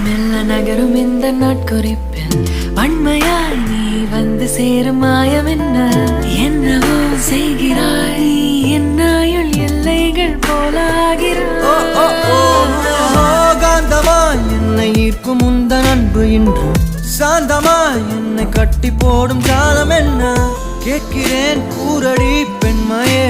மெல்ல நகரும் இந்த நாட்குறிப்பில் வன்மையாய் நீ வந்து சேரும் மாயம் என்னவோ செய்கிறாய் நீ என்னாயுள் எல்லைகள் போலாகிறாய் காந்தமாய் என்னை ஈர்க்கும் உந்தன் அன்பு இன்று சாந்தமாய் என்னை கட்டி போடும் ஜாலம் என்ன கேட்கிறேன் கூரடி பெண்மையே